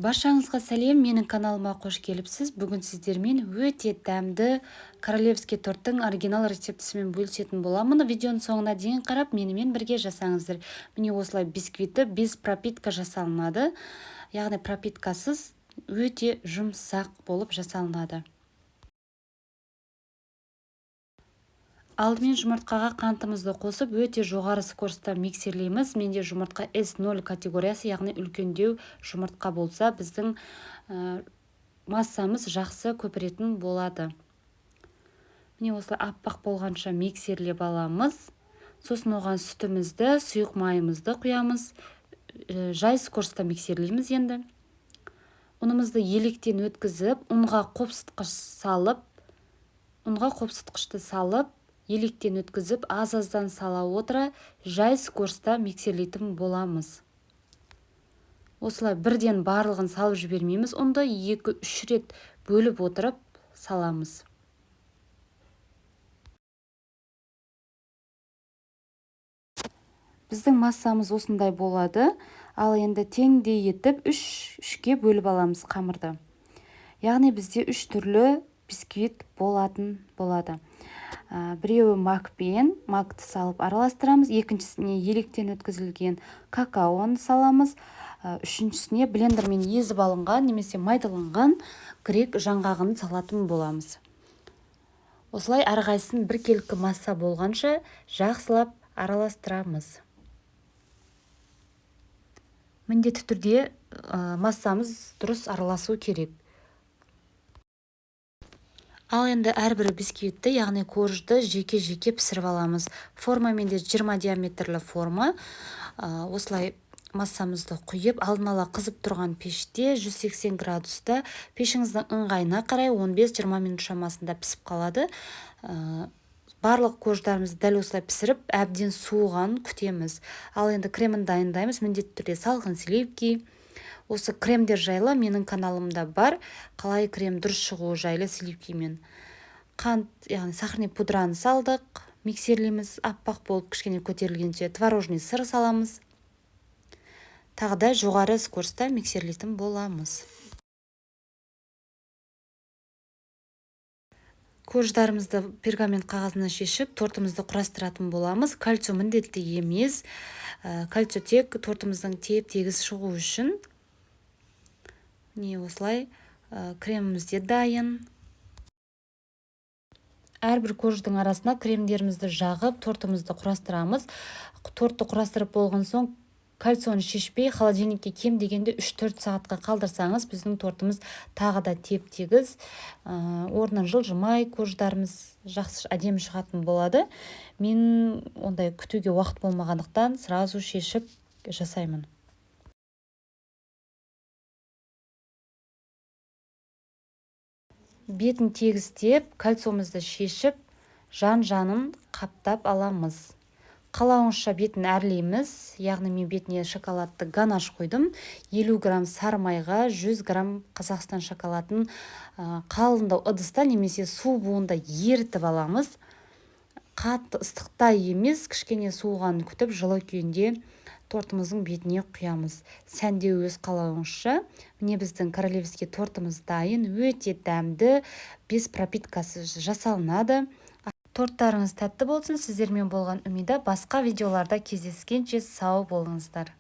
Баршаңызға сәлем, менің каналыма қош келіпсіз. Бүгін сіздермен өте дәмді королевский торттың оригинал рецептісімен бөлісетін боламын. Видеоның соңына дейін қарап, менімен бірге жасаңыздар. Міне осылай бисквиті без пропитка жасалынады. Яғни пропиткасыз өте жұмсақ болып жасалынады. Алдымен жұмыртқаға қантымызды қосып, өте жоғары скоростта миксерлейміз. Менде жұмыртқа S0 категориясы, яғни үлкендеу жұмыртқа болса, біздің массамыз жақсы көпіретін болады. Міне осылай аппақ болғанша миксерлеп аламыз. Сосын оған сүтімізді, сұйық майымызды құямыз. Жай скоростта миксерлейміз енді. Ұнымызды електен өткізіп, ұнға қопсытқышты салып, електен өткізіп, аз-аздан сала отыра, жай скоростта миксерлейтін боламыз. Осылай бірден барлығын салып жібермейміз, ұнды 2-3 рет бөліп отырып саламыз. Біздің массамыз осындай болады, ал енді теңдей етіп 3-3-ке бөліп аламыз қамырды. Яғни бізде 3 түрлі бисквит болады. Біреуі макты салып араластырамыз, екіншісіне електен өткізілген какаоны саламыз, үшіншісіне блендермен езіп алынған немесе майдаланған грек жаңғағын салатын боламыз. Осылай әрқайсысын біркелкі масса болғанша жақсылап араластырамыз. Міндетті түрде массамыз дұрыс араласу керек. Ал енді әрбір бисквитті, яғни коржды жеке-жеке пісіріп аламыз. Форма менде 20 диаметрлі форма. Осылай массамызды құйып, алдын ала қызып тұрған пеште 180 градуста пешіңіздің ыңғайына қарай 15-20 минут шамасында пісіп қалады. Барлық корждарымызды дәл осылай пісіріп, әбден суыған күтеміз. Ал енді кремін дайындаймыз. Міндетті түрде салқын сливки. Осы кремдер жайлы менің каналымда бар. Қалай крем дұрыс шығуы жайлы сливкимен. Қант, яғни сахарный пудраны салдық, миксерлейміз, аппақ болып кішкене көтерілгенше творожный сыр саламыз. Тағы да жоғары скоростта миксерлейтін боламыз. Корждарымызды пергамент қағазына шешіп, тортымызды құрастыратын боламыз. Кальций міндетті емес. Кальций тек тортымыздың теп-тегіс шығу үшін. Не осылай кремімізде дайын. Әрбір корждың арасына кремдерімізді жағып, тортымызды құрастырамыз. Тортты құрастырып болған соң, кальцийны шешпей, холодильникке кем дегенде 3-4 сағатқа қалдырсаңыз, біздің тортымыз тағы да теп-тегіс, орнынан жылжымай, корждарымыз жақсы әдемі шығатын болады. Мен ондай күтуге уақыт болмағандықтан сразу шешіп жасаймын. Бетін тегістеп, кальцийімізді шешіп, жан-жанын қаптап аламыз. Қалауынша бетін әрлейміз, яғни мен бетіне шоколадты ганаш қойдым. 50 грамм сары майға 100 грамм Қазақстан шоколадын қалындау ыдыста немесе су буында ерітіп аламыз. Қатты ыстықта емес, кішкене суығанын күтіп, жылы күйінде тортымыздың бетіне құямыз. Сәндеу өз қалауыңызша. Міне біздің королевский тортымыз дайын, өте дәмді, без пропиткасы жасалынады. Торттарыңыз тәтті болсын. Сіздермен болған үмида. Басқа видеоларда кездескенше сау болыңыздар.